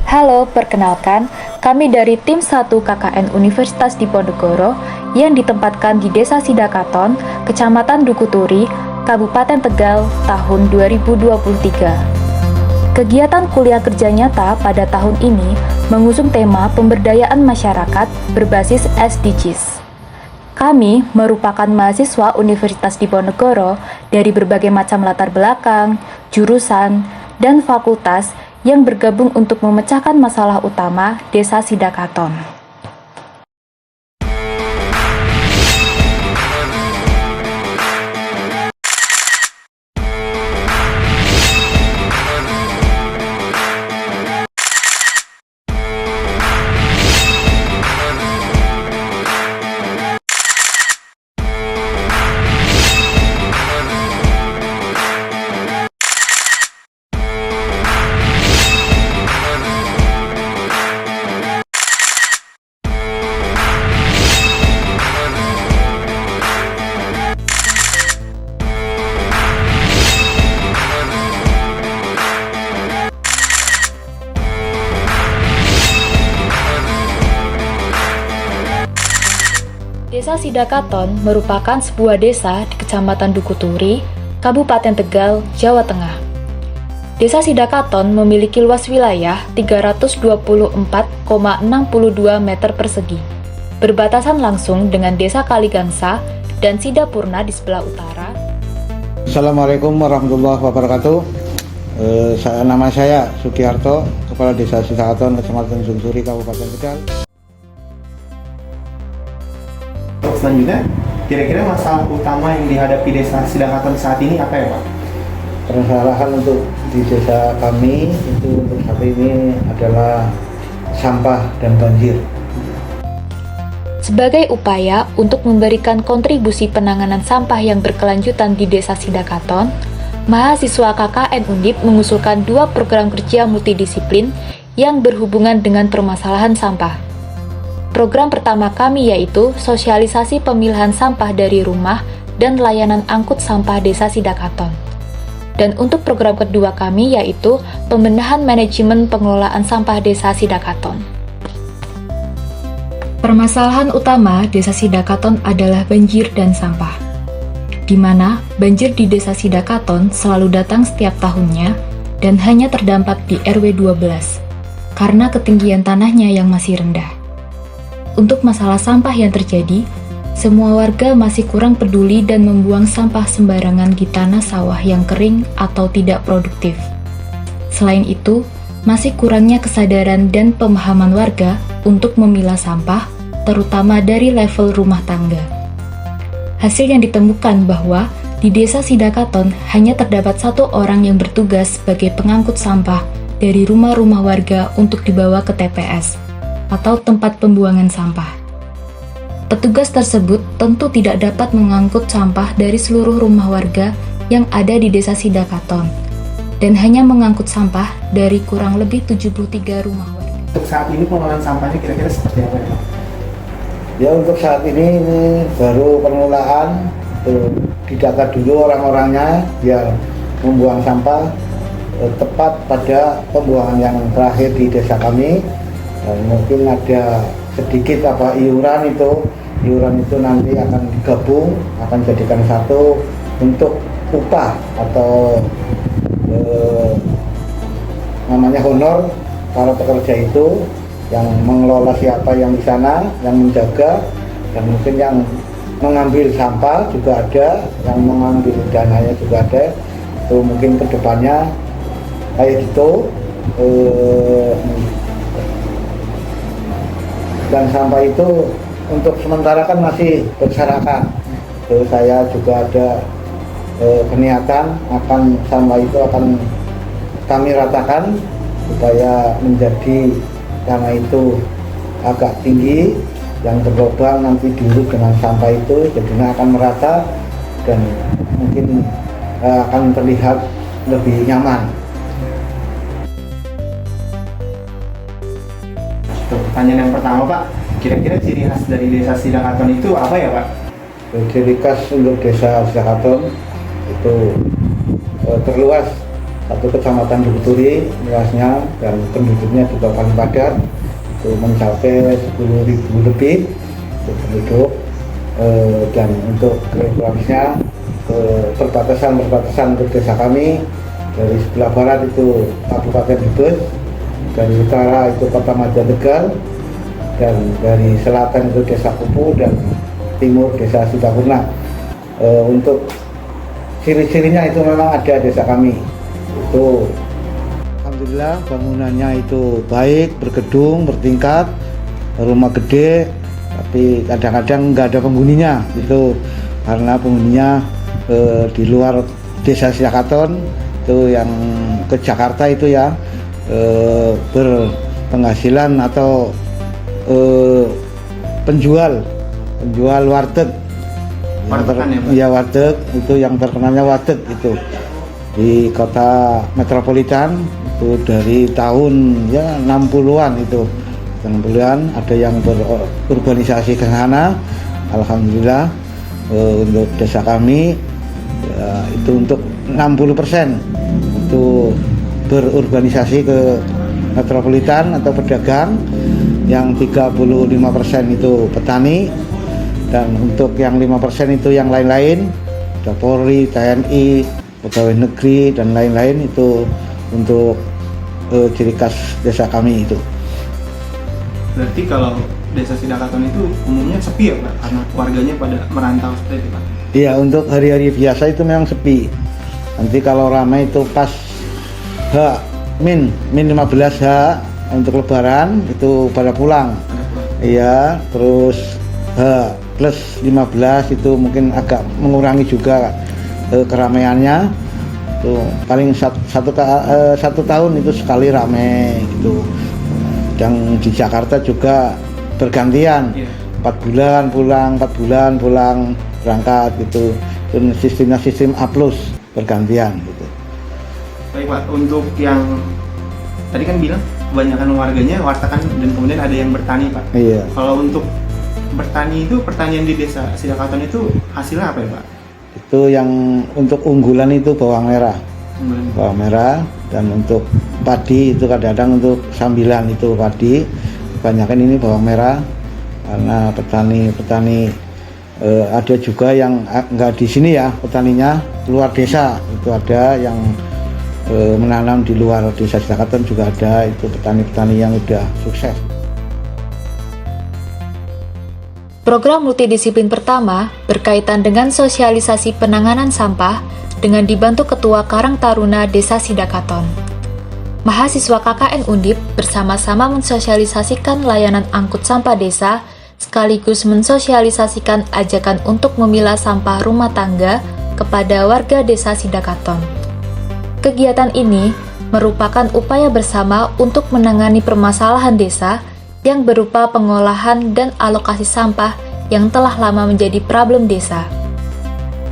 Halo, perkenalkan, kami dari tim 1 KKN Universitas Diponegoro yang ditempatkan di Desa Sidakaton, Kecamatan Dukuturi, Kabupaten Tegal, tahun 2023. Kegiatan kuliah kerja nyata pada tahun ini mengusung tema pemberdayaan masyarakat berbasis SDGs. Kami merupakan mahasiswa Universitas Diponegoro dari berbagai macam latar belakang, jurusan, dan fakultas yang bergabung untuk memecahkan masalah utama Desa Sidakaton. Desa Sidakaton merupakan sebuah desa di Kecamatan Dukuturi, Kabupaten Tegal, Jawa Tengah. Desa Sidakaton memiliki luas wilayah 324,62 meter persegi, berbatasan langsung dengan Desa Kaligangsa dan Sidapurna di sebelah utara. Assalamualaikum warahmatullahi wabarakatuh. Nama saya Sugiharto, Kepala Desa Sidakaton, Kecamatan Dukuturi, Kabupaten Tegal. Selanjutnya, kira-kira masalah utama yang dihadapi Desa Sidakaton saat ini apa ya Pak? Permasalahan untuk di desa kami itu untuk saat ini adalah sampah dan banjir. Sebagai upaya untuk memberikan kontribusi penanganan sampah yang berkelanjutan di Desa Sidakaton, mahasiswa KKN Undip mengusulkan 2 program kerja multidisiplin yang berhubungan dengan permasalahan sampah. Program pertama kami yaitu sosialisasi pemilahan sampah dari rumah dan layanan angkut sampah Desa Sidakaton. Dan untuk program kedua kami yaitu pembenahan manajemen pengelolaan sampah Desa Sidakaton. Permasalahan utama Desa Sidakaton adalah banjir dan sampah, di mana banjir di Desa Sidakaton selalu datang setiap tahunnya dan hanya terdampak di RW 12 karena ketinggian tanahnya yang masih rendah. Untuk masalah sampah yang terjadi, semua warga masih kurang peduli dan membuang sampah sembarangan di tanah sawah yang kering atau tidak produktif. Selain itu, masih kurangnya kesadaran dan pemahaman warga untuk memilah sampah, terutama dari level rumah tangga. Hasil yang ditemukan bahwa di Desa Sidakaton hanya terdapat 1 orang yang bertugas sebagai pengangkut sampah dari rumah-rumah warga untuk dibawa ke TPS atau tempat pembuangan sampah. Petugas tersebut tentu tidak dapat mengangkut sampah dari seluruh rumah warga yang ada di Desa Sidakaton dan hanya mengangkut sampah dari kurang lebih 73 rumah warga. Untuk saat ini pengelolaan sampahnya kira-kira seperti apa ya Pak? Ya untuk saat ini baru permulaan, didata dulu orang-orangnya biar membuang sampah tepat pada pembuangan yang terakhir di desa kami. Dan mungkin ada sedikit iuran itu nanti akan digabung, akan jadikan satu untuk upah atau namanya honor para pekerja itu yang mengelola siapa yang di sana, yang menjaga, dan mungkin yang mengambil sampah juga ada, yang mengambil dananya juga ada. Itu mungkin kedepannya kayak gitu. Dan sampah itu untuk sementara kan masih berserakan. Saya juga ada niatan akan sampah itu akan kami ratakan supaya menjadi tanah itu agak tinggi, yang berlubang nanti diurut dengan sampah itu jadinya akan merata dan mungkin akan terlihat lebih nyaman. Pertanyaan yang pertama Pak, kira-kira ciri khas dari Desa Sidakaton itu apa ya Pak? Ciri khas untuk Desa Sidakaton itu terluas satu kecamatan Bukituri luasnya, dan penduduknya juga paling padat, itu mencapai 10.000 lebih penduduk. Dan untuk geografisnya perbatasan untuk desa kami, dari sebelah barat itu Kabupaten Brebes, dari utara itu Kota Madia Tegal, dan dari selatan itu Desa Kupu, dan timur Desa Sidapurna. Untuk ciri-cirinya itu memang ada desa kami itu, alhamdulillah bangunannya itu baik, bergedung, bertingkat, rumah gede, tapi kadang-kadang nggak ada penghuninya itu karena penghuninya di luar desa Sidakaton itu, yang ke Jakarta itu ya berpenghasilan atau penjual warteg. Ya warteg itu, yang terkenalnya warteg itu di kota metropolitan itu dari tahun ya 60-an itu. 60-an ada yang berurbanisasi ke sana. Alhamdulillah untuk desa kami ya, itu untuk 60% itu berurbanisasi ke metropolitan atau pedagang, yang 35% itu petani, dan untuk yang 5% itu yang lain-lain, ada Polri, TNI, pegawai negeri, dan lain-lain. Itu untuk ciri khas desa kami itu. Berarti kalau desa Sidakaton itu umumnya sepi ya Pak, karena warganya pada merantau seperti itu Pak? Iya, untuk hari-hari biasa itu memang sepi. Nanti kalau ramai itu pas min 15 untuk lebaran itu pada pulang. Iya, terus plus 15 itu mungkin agak mengurangi juga keramaiannya. Tuh paling satu tahun itu sekali rame gitu. Dan di Jakarta juga bergantian, 4 bulan pulang, 4 bulan pulang berangkat gitu. Dan sistemnya sistem A+ bergantian gitu. Baik Pak, untuk yang tadi kan bilang kebanyakan warganya wartakan dan kemudian ada yang bertani Pak. Iya. Kalau untuk bertani itu, pertanian di desa Sidakaton itu hasilnya apa ya Pak? Itu yang untuk unggulan itu bawang merah. Bawang merah, dan untuk padi itu kadang-kadang untuk sambilan itu padi. Kebanyakan ini bawang merah karena petani ada juga yang enggak di sini ya, petaninya luar desa itu ada yang menanam di luar desa Sidakaton juga ada, itu petani-petani yang udah sukses. Program multidisiplin pertama berkaitan dengan sosialisasi penanganan sampah dengan dibantu Ketua Karang Taruna Desa Sidakaton. Mahasiswa KKN Undip bersama-sama mensosialisasikan layanan angkut sampah desa sekaligus mensosialisasikan ajakan untuk memilah sampah rumah tangga kepada warga Desa Sidakaton. Kegiatan ini merupakan upaya bersama untuk menangani permasalahan desa yang berupa pengolahan dan alokasi sampah yang telah lama menjadi problem desa.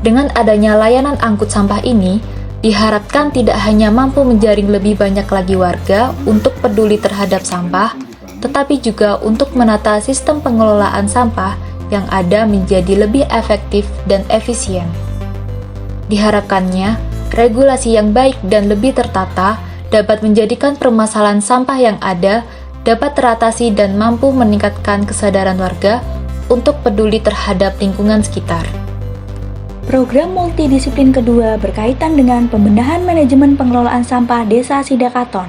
Dengan adanya layanan angkut sampah ini, diharapkan tidak hanya mampu menjaring lebih banyak lagi warga untuk peduli terhadap sampah, tetapi juga untuk menata sistem pengelolaan sampah yang ada menjadi lebih efektif dan efisien. Diharapkannya, regulasi yang baik dan lebih tertata dapat menjadikan permasalahan sampah yang ada dapat teratasi dan mampu meningkatkan kesadaran warga untuk peduli terhadap lingkungan sekitar. Program multidisiplin kedua berkaitan dengan pembenahan manajemen pengelolaan sampah Desa Sidakaton.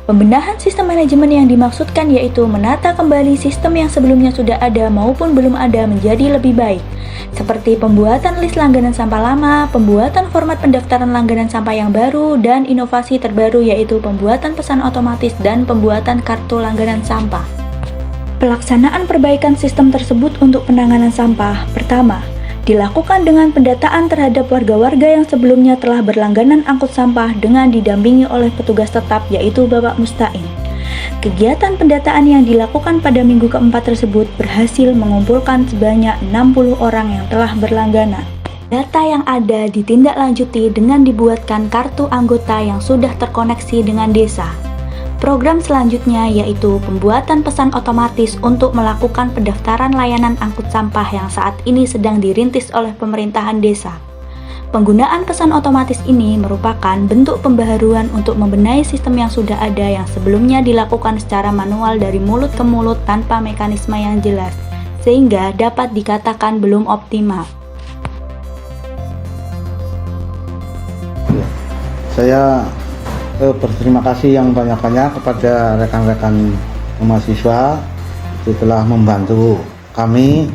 Pembenahan sistem manajemen yang dimaksudkan yaitu menata kembali sistem yang sebelumnya sudah ada maupun belum ada menjadi lebih baik, seperti pembuatan list langganan sampah lama, pembuatan format pendaftaran langganan sampah yang baru, dan inovasi terbaru yaitu pembuatan pesan otomatis dan pembuatan kartu langganan sampah. Pelaksanaan perbaikan sistem tersebut untuk penanganan sampah, pertama, dilakukan dengan pendataan terhadap warga-warga yang sebelumnya telah berlangganan angkut sampah dengan didampingi oleh petugas tetap yaitu Bapak Musta'in. Kegiatan pendataan yang dilakukan pada minggu keempat tersebut berhasil mengumpulkan sebanyak 60 orang yang telah berlangganan. Data yang ada ditindaklanjuti dengan dibuatkan kartu anggota yang sudah terkoneksi dengan desa. Program selanjutnya yaitu pembuatan pesan otomatis untuk melakukan pendaftaran layanan angkut sampah yang saat ini sedang dirintis oleh pemerintahan desa. Penggunaan pesan otomatis ini merupakan bentuk pembaharuan untuk membenahi sistem yang sudah ada yang sebelumnya dilakukan secara manual dari mulut ke mulut tanpa mekanisme yang jelas, sehingga dapat dikatakan belum optimal. Saya berterima kasih yang banyak-banyak kepada rekan-rekan mahasiswa itu telah membantu kami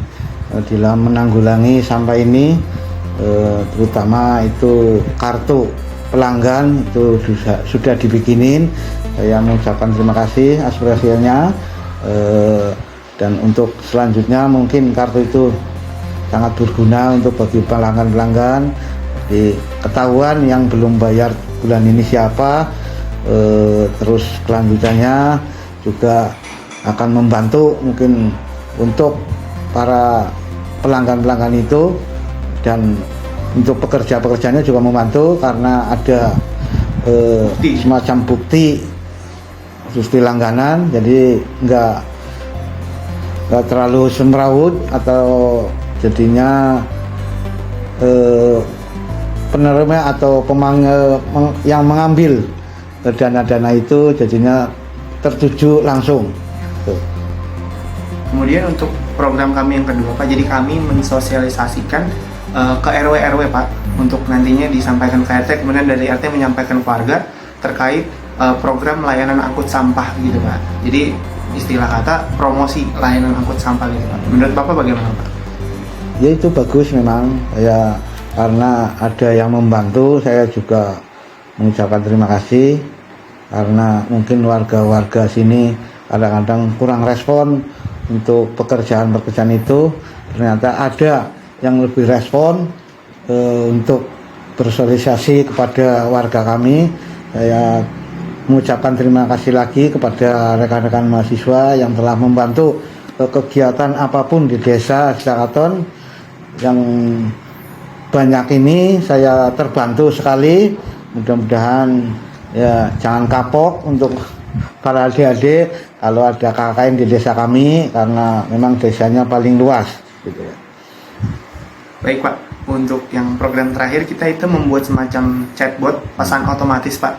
dalam menanggulangi sampah ini, terutama itu kartu pelanggan itu sudah dibikinin. Saya mengucapkan terima kasih aspirasinya, dan untuk selanjutnya mungkin kartu itu sangat berguna untuk bagi pelanggan-pelanggan. Di ketahuan yang belum bayar bulan ini siapa, terus kelanjutannya juga akan membantu mungkin untuk para pelanggan-pelanggan itu, dan untuk pekerja-pekerjanya juga membantu karena ada semacam bukti langganan, jadi nggak terlalu semrawut atau jadinya penerima atau yang mengambil dana-dana itu jadinya tertuju langsung. Kemudian untuk program kami yang kedua Pak, jadi kami mensosialisasikan ke RW-RW Pak, untuk nantinya disampaikan ke RT, kemudian dari RT menyampaikan ke warga terkait program layanan angkut sampah gitu Pak. Jadi istilah kata promosi layanan angkut sampah gitu Pak. Menurut Bapak bagaimana Pak? Ya itu bagus memang, ya karena ada yang membantu, saya juga mengucapkan terima kasih, karena mungkin warga-warga sini kadang-kadang kurang respon untuk pekerjaan-pekerjaan itu. Ternyata ada yang lebih respon untuk bersosialisasi kepada warga kami. Saya mengucapkan terima kasih lagi kepada rekan-rekan mahasiswa yang telah membantu kegiatan apapun di desa Sidakaton. Yang banyak ini saya terbantu sekali. Mudah-mudahan ya jangan kapok untuk para adik-adik kalau ada KKN di desa kami, karena memang desanya paling luas gitu. Baik Pak, untuk yang program terakhir kita itu membuat semacam chatbot pesan otomatis Pak,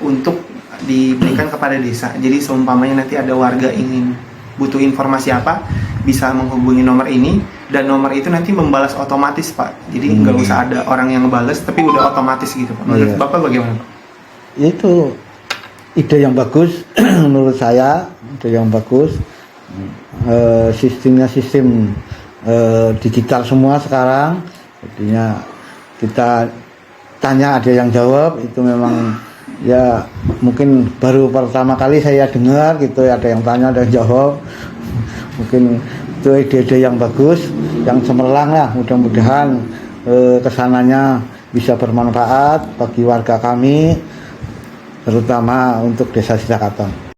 untuk diberikan kepada desa. Jadi seumpamanya nanti ada warga ingin butuh informasi apa, bisa menghubungi nomor ini, dan nomor itu nanti membalas otomatis Pak. Jadi nggak usah ada orang yang ngebalas, tapi udah otomatis gitu Pak. Menurut Bapak bagaimana Pak? Itu ide yang bagus menurut saya, ide yang bagus. Sistemnya sistem digital semua sekarang, jadinya kita tanya ada yang jawab. Itu memang ya mungkin baru pertama kali saya dengar gitu, ada yang tanya ada yang jawab. Mungkin itu ide-ide yang bagus, yang cemerlang lah. Mudah-mudahan kesananya bisa bermanfaat bagi warga kami, terutama untuk desa Sidakaton.